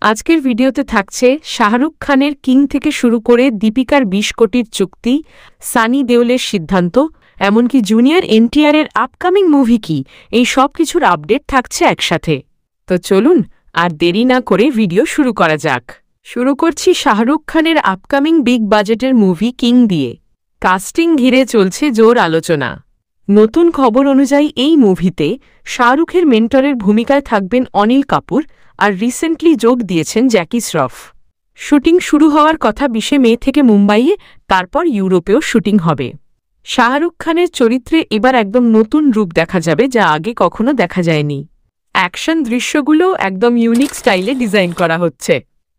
আজকের ভিডিওতে থাকছে শাহরুখ খানের কিং থেকে শুরু করে দীপিকার ২০ কোটির চুক্তি, সানি দেওলের সিদ্ধান্ত, এমনকি জুনিয়র এনটিআরের আপকামিং মুভি কি, এই সব কিছুর আপডেট থাকছে একসাথে। তো চলুন আর দেরি না করে ভিডিও শুরু করা যাক। শুরু করছি শাহরুখ খানের আপকামিং বিগ বাজেটের মুভি কিং দিয়ে। কাস্টিং ঘিরে চলছে জোর আলোচনা। নতুন খবর অনুযায়ী এই মুভিতে শাহরুখের মেন্টরের ভূমিকায় থাকবেন অনিল কাপুর আর রিসেন্টলি যোগ দিয়েছেন জ্যাকি শ্রফ। শুটিং শুরু হওয়ার কথা ২০ মে থেকে মুম্বাইয়ে, তারপর ইউরোপেও শুটিং হবে। শাহরুখ খানের চরিত্রে এবার একদম নতুন রূপ দেখা যাবে, যা আগে কখনো দেখা যায়নি। অ্যাকশন দৃশ্যগুলো একদম ইউনিক স্টাইলে ডিজাইন করা হচ্ছে।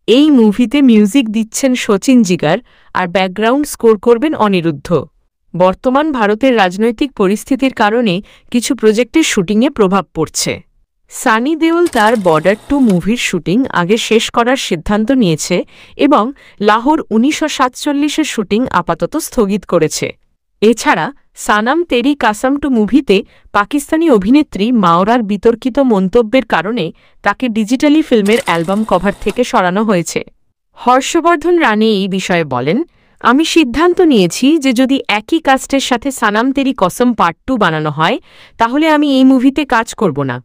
এই মুভিতে মিউজিক দিচ্ছেন শচীন জিগার আর ব্যাকগ্রাউন্ড স্কোর করবেন অনিরুদ্ধ। বর্তমান ভারতের রাজনৈতিক পরিস্থিতির কারণে কিছু প্রজেক্টের শুটিংয়ে প্রভাব পড়ছে। সানি দেওল তার বর্ডার 2 মুভির শুটিং আগে শেষ করার সিদ্ধান্ত নিয়েছে এবং লাহোর ১৯৪৭-এর শুটিং আপাতত স্থগিত করেছে। এছাড়া সানাম তেরি কাসাম 2 মুভিতে পাকিস্তানি অভিনেত্রী মাওরার বিতর্কিত মন্তব্যের কারণে তাকে ডিজিটালি ফিল্মের অ্যালবাম কভার থেকে সরানো হয়েছে। হর্ষবর্ধন রানে এই বিষয়ে বলেন, আমি সিদ্ধান্ত নিয়েছি যে যদি একই কাস্টের সাথে সানাম তেরি কসম পার্ট 2 বানানো হয়, তাহলে আমি এই মুভিতে কাজ করব না।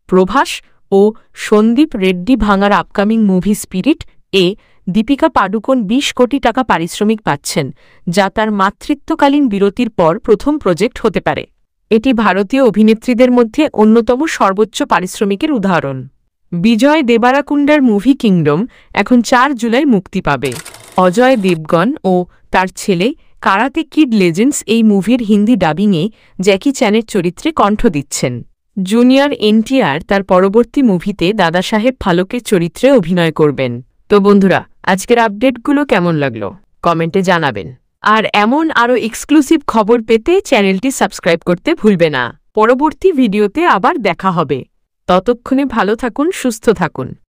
প্রভাস ও সন্দীপ রেড্ডি ভাঙার আপকামিং মুভি স্পিরিট এ দীপিকা পাডুকোন ২০ কোটি টাকা পারিশ্রমিক পাচ্ছেন, যা তার মাতৃত্বকালীন বিরতির পর প্রথম প্রজেক্ট হতে পারে। এটি ভারতীয় অভিনেত্রীদের মধ্যে অন্যতম সর্বোচ্চ পারিশ্রমিকের উদাহরণ। বিজয় দেবারাকুন্ডার মুভি কিংডম এখন ৪ জুলাই মুক্তি পাবে। অজয় দেবগন ও তার ছেলে কারাতে কিড লেজেন্ডস এই মুভির হিন্দি ডাবিংয়ে জ্যাকি চ্যানের চরিত্রে কণ্ঠ দিচ্ছেন। জুনিয়র এনটিআর তার পরবর্তী মুভিতে দাদাসাহেব ফালকের চরিত্রে অভিনয় করবেন। তো বন্ধুরা, আজকের আপডেটগুলো কেমন লাগলো কমেন্টে জানাবেন। আর এমন আরও এক্সক্লুসিভ খবর পেতে চ্যানেলটি সাবস্ক্রাইব করতে ভুলবে না। পরবর্তী ভিডিওতে আবার দেখা হবে। ততক্ষণে ভালো থাকুন, সুস্থ থাকুন।